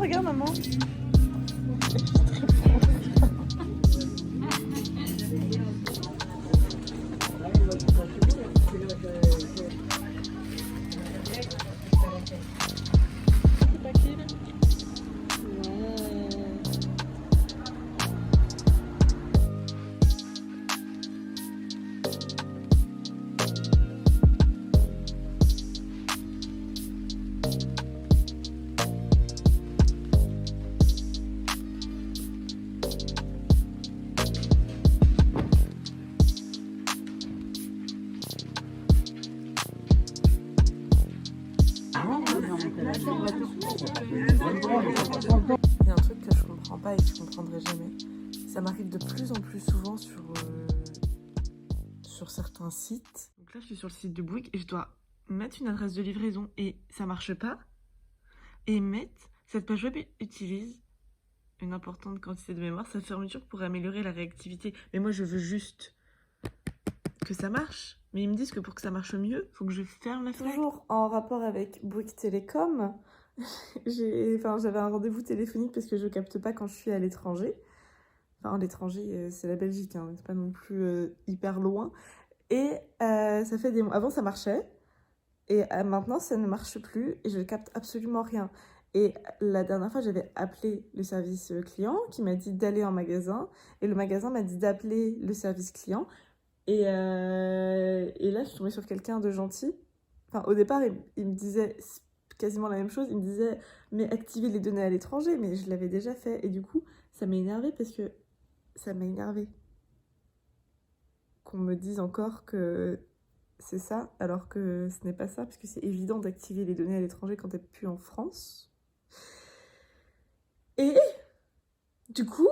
regarde maman. Il y a un truc que je comprends pas et que je comprendrai jamais. Ça m'arrive de plus en plus souvent sur certains sites. Donc là, je suis sur le site de Bouygues et je dois mettre une adresse de livraison et ça marche pas. Et ils mettent cette page web utilise une importante quantité de mémoire. Sa fermeture pour améliorer la réactivité. Mais moi, je veux juste que ça marche. Mais ils me disent que pour que ça marche mieux, il faut que je ferme la fenêtre. Toujours en rapport avec Bouygues Télécom, j'avais un rendez-vous téléphonique parce que je capte pas quand je suis à l'étranger. Enfin, l'étranger, c'est la Belgique, hein, c'est pas non plus hyper loin. Et ça fait des mois. Avant, ça marchait. Et maintenant, ça ne marche plus et je capte absolument rien. Et la dernière fois, j'avais appelé le service client qui m'a dit d'aller en magasin. Et le magasin m'a dit d'appeler le service client. Et là, je suis tombée sur quelqu'un de gentil. Enfin, au départ, il me disait quasiment la même chose. Il me disait, mais activer les données à l'étranger. Mais je l'avais déjà fait. Et du coup, ça m'a énervée parce que ça m'a énervée. Qu'on me dise encore que c'est ça, alors que ce n'est pas ça. Parce que c'est évident d'activer les données à l'étranger quand t'es plus en France. Et du coup,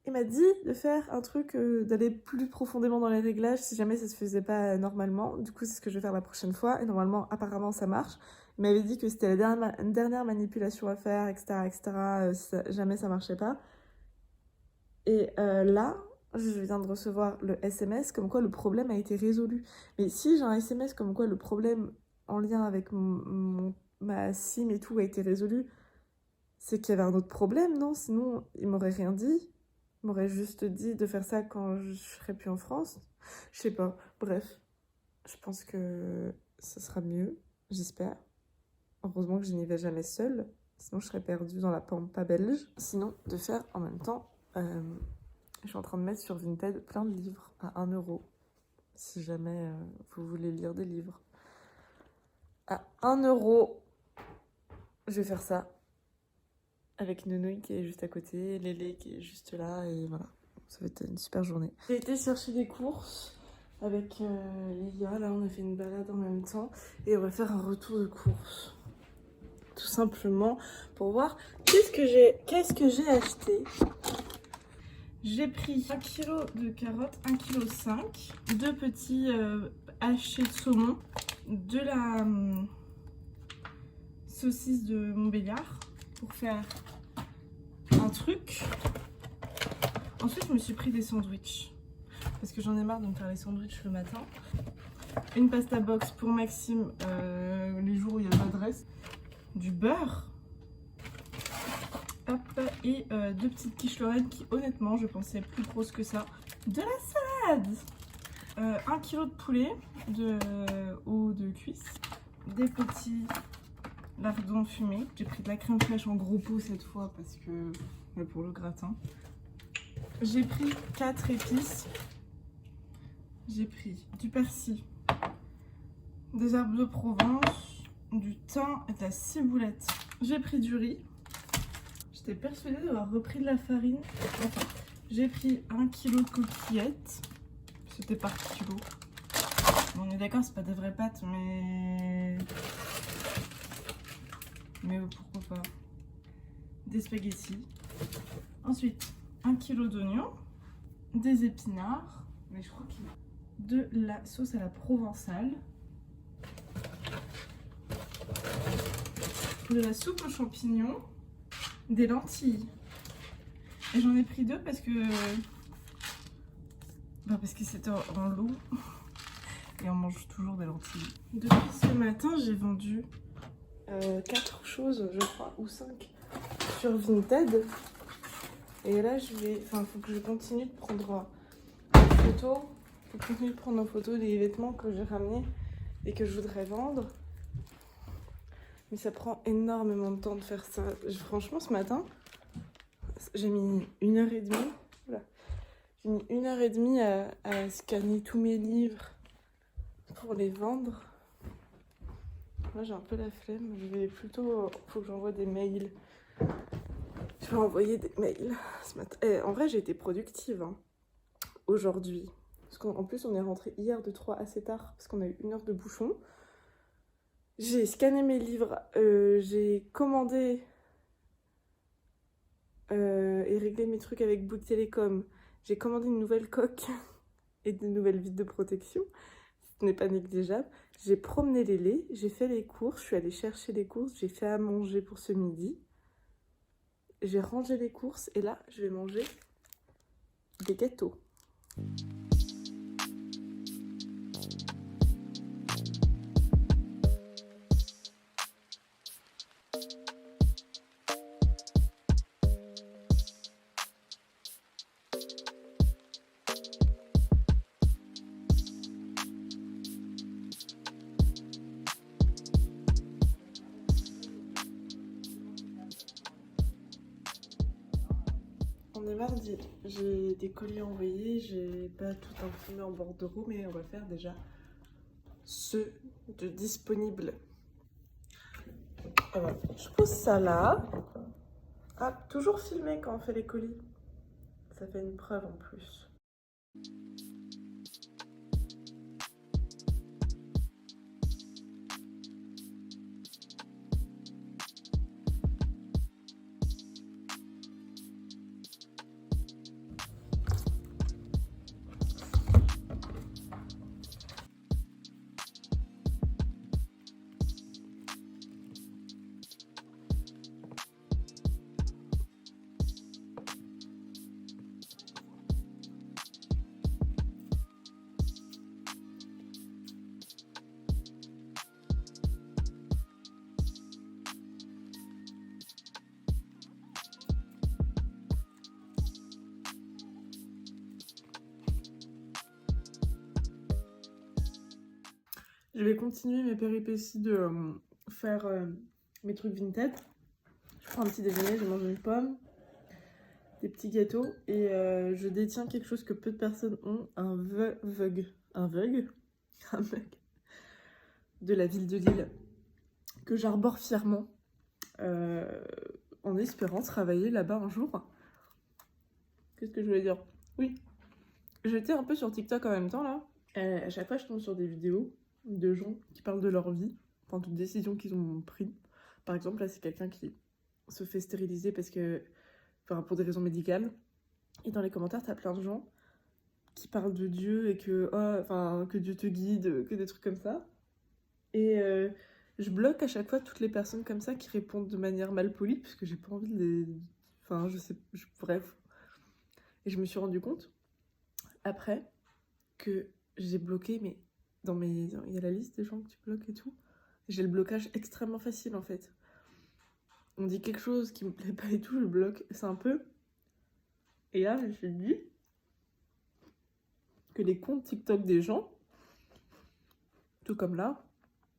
il m'a dit de faire un truc, d'aller plus profondément dans les réglages si jamais ça se faisait pas normalement. Du coup, c'est ce que je vais faire la prochaine fois. Et normalement, apparemment, ça marche. Il m'avait dit que c'était une dernière manipulation à faire, etc., etc., si jamais ça marchait pas. Et là, je viens de recevoir le SMS comme quoi le problème a été résolu. Mais si j'ai un SMS comme quoi le problème en lien avec ma SIM et tout a été résolu, c'est qu'il y avait un autre problème, non? Sinon, il m'aurait rien dit. Il m'aurait juste dit de faire ça quand je serai plus en France. Je sais pas. Bref, je pense que ça sera mieux, j'espère. Heureusement que je n'y vais jamais seule. Sinon, je serais perdue dans la pampa belge. Sinon, de faire en même temps... je suis en train de mettre sur Vinted plein de livres à 1 €. Si jamais vous voulez lire des livres. À 1 €, je vais faire ça. Avec Nounouille qui est juste à côté, Lélé qui est juste là, et voilà. Ça va être une super journée. J'ai été chercher des courses avec Lilia. Là, on a fait une balade en même temps. Et on va faire un retour de courses. Tout simplement pour voir qu'est-ce que j'ai acheté. J'ai pris 1 kg de carottes, 1,5 kg, 2 petits hachés de saumon, de la saucisse de Montbéliard pour faire un truc. Ensuite, je me suis pris des sandwichs parce que j'en ai marre de me faire les sandwichs le matin. Une pasta box pour Maxime les jours où il y a pas de reste. Du beurre. Hop, et 2 petites quiches Lorraine qui honnêtement je pensais plus grosses que ça. De la salade, 1 kg de poulet de haut de cuisse, des petits lardons fumés. J'ai pris de la crème fraîche en gros pot cette fois parce que pour le gratin. J'ai pris 4 épices. J'ai pris du persil, des herbes de Provence, du thym et de la ciboulette. J'ai pris du riz. J'étais persuadée d'avoir repris de la farine. Enfin, j'ai pris 1 kg de coquillettes. C'était par kilo. Bon, on est d'accord, c'est pas des vraies pâtes, mais pourquoi pas. Des spaghettis. Ensuite, 1 kg d'oignons. Des épinards. Mais je crois qu'il y a de la sauce à la provençale. De la soupe aux champignons. Des lentilles. Et j'en ai pris 2 parce que c'était en lot. Et on mange toujours des lentilles. Depuis ce matin, j'ai vendu 4 choses, je crois, ou 5. sur Vinted. Et là, faut que je continue de prendre en photo. Faut que je continue de prendre en photo les vêtements que j'ai ramenés et que je voudrais vendre. Mais ça prend énormément de temps de faire ça. Franchement, ce matin, j'ai mis 1h30. Voilà. J'ai mis 1h30 à scanner tous mes livres pour les vendre. Moi, j'ai un peu la flemme. Je vais plutôt... Faut que j'envoie des mails. Je vais envoyer des mails ce matin. En vrai, j'ai été productive hein, aujourd'hui. Parce qu'en plus, on est rentré hier de 3 assez tard parce qu'on a eu 1 heure de bouchon. J'ai scanné mes livres, j'ai commandé et réglé mes trucs avec Bouygues Télécom. J'ai commandé une nouvelle coque et de nouvelles vitres de protection. Ce n'est pas négligeable. J'ai promené les laits, j'ai fait les courses, je suis allée chercher les courses, j'ai fait à manger pour ce midi. J'ai rangé les courses et là, je vais manger des gâteaux. On est mardi, j'ai des colis envoyés, j'ai pas tout imprimé en bordereau, mais on va faire déjà ceux de disponibles. Alors, je pose ça là. Ah, toujours filmer quand on fait les colis. Ça fait une preuve en plus. Je vais continuer mes péripéties de faire mes trucs vintage. Je prends un petit déjeuner, je mange une pomme, des petits gâteaux et je détiens quelque chose que peu de personnes ont, un vug de la ville de Lille que j'arbore fièrement en espérant travailler là-bas un jour. Qu'est-ce que je voulais dire? Oui, j'étais un peu sur TikTok en même temps là. À chaque fois je tombe sur des vidéos de gens qui parlent de leur vie, enfin toutes décisions qu'ils ont prises. Par exemple là c'est quelqu'un qui se fait stériliser parce que, enfin pour des raisons médicales. Et dans les commentaires t'as plein de gens qui parlent de Dieu et que, que Dieu te guide, que des trucs comme ça. Et je bloque à chaque fois toutes les personnes comme ça qui répondent de manière mal polie parce que j'ai pas envie de les... Enfin je sais, bref. Et je me suis rendu compte après que j'ai bloqué, mais il y a la liste des gens que tu bloques et tout. J'ai le blocage extrêmement facile en fait. On dit quelque chose qui me plaît pas et tout, je bloque. C'est un peu... Et là, je me suis dit que les comptes TikTok des gens, tout comme là,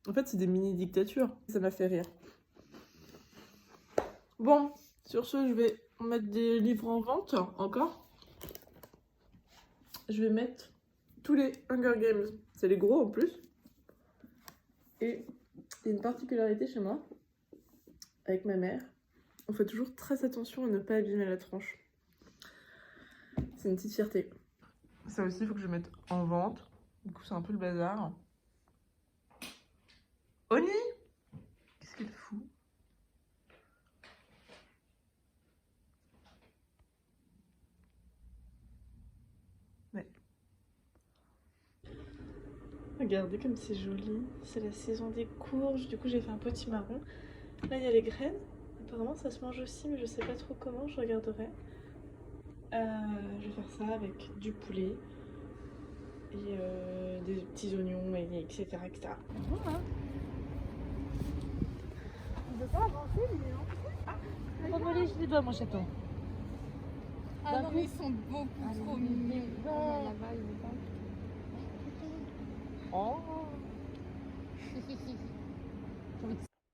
en fait, c'est des mini-dictatures. Ça m'a fait rire. Bon, sur ce, je vais mettre des livres en vente, encore. Je vais mettre tous les Hunger Games. C'est les gros en plus. Et il y a une particularité chez moi, avec ma mère. On fait toujours très attention à ne pas abîmer la tranche. C'est une petite fierté. Ça aussi, il faut que je mette en vente. Du coup, c'est un peu le bazar. Oni! Qu'est-ce qu'elle fout? Ouais. Regardez comme c'est joli. C'est la saison des courges. Du coup, j'ai fait un potimarron. Là, il y a les graines. Apparemment, ça se mange aussi, mais je sais pas trop comment. Je regarderai. Je vais faire ça avec du poulet et des petits oignons, et etc. Voilà. On ne peut pas avancer, mais non. Ah, On va voler, je les doigts, mon chaton. Ah non, mais ils sont beaucoup trop mignons. Oh.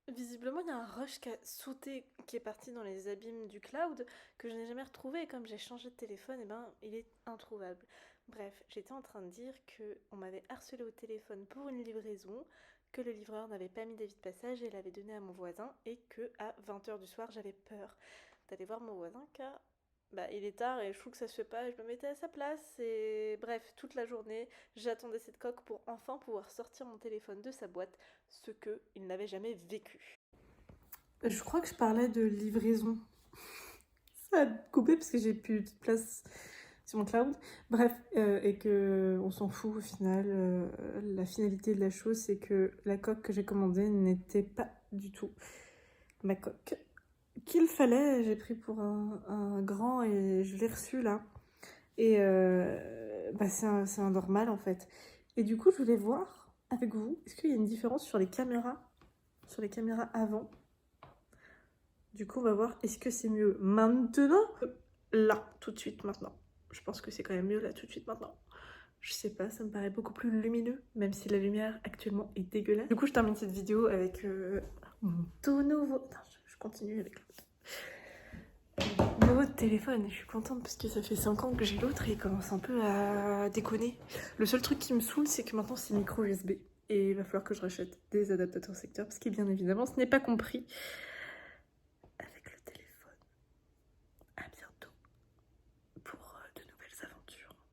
Visiblement, il y a un rush qui a sauté, qui est parti dans les abîmes du cloud, que je n'ai jamais retrouvé. Et comme j'ai changé de téléphone, et ben, il est introuvable. Bref, j'étais en train de dire qu'on m'avait harcelé au téléphone pour une livraison, que le livreur n'avait pas mis d'avis de passage et l'avait donné à mon voisin, et que à 20h du soir, j'avais peur d'aller voir mon voisin car il est tard et je trouve que ça se fait pas et je me mettais à sa place. Et bref, toute la journée, j'attendais cette coque pour enfin pouvoir sortir mon téléphone de sa boîte, ce qu'il n'avait jamais vécu. Je crois que je parlais de livraison. Ça a coupé parce que j'ai plus de place sur mon cloud. Bref, et que on s'en fout au final. La finalité de la chose, c'est que la coque que j'ai commandée n'était pas du tout ma coque qu'il fallait. J'ai pris pour un grand et je l'ai reçu là. Et c'est un normal en fait. Et du coup, je voulais voir avec vous, est-ce qu'il y a une différence sur les caméras avant? Du coup, on va voir, est-ce que c'est mieux maintenant? Là, tout de suite, maintenant. Je pense que c'est quand même mieux là, tout de suite, maintenant. Je sais pas, ça me paraît beaucoup plus lumineux, même si la lumière actuellement est dégueulasse. Du coup, je termine cette vidéo avec mon tout nouveau... Attends, je continue avec l'autre. Nouveau téléphone, je suis contente parce que ça fait 5 ans que j'ai l'autre et il commence un peu à déconner. Le seul truc qui me saoule, c'est que maintenant c'est micro USB. Et il va falloir que je rachète des adaptateurs secteurs parce que bien évidemment, ce n'est pas compris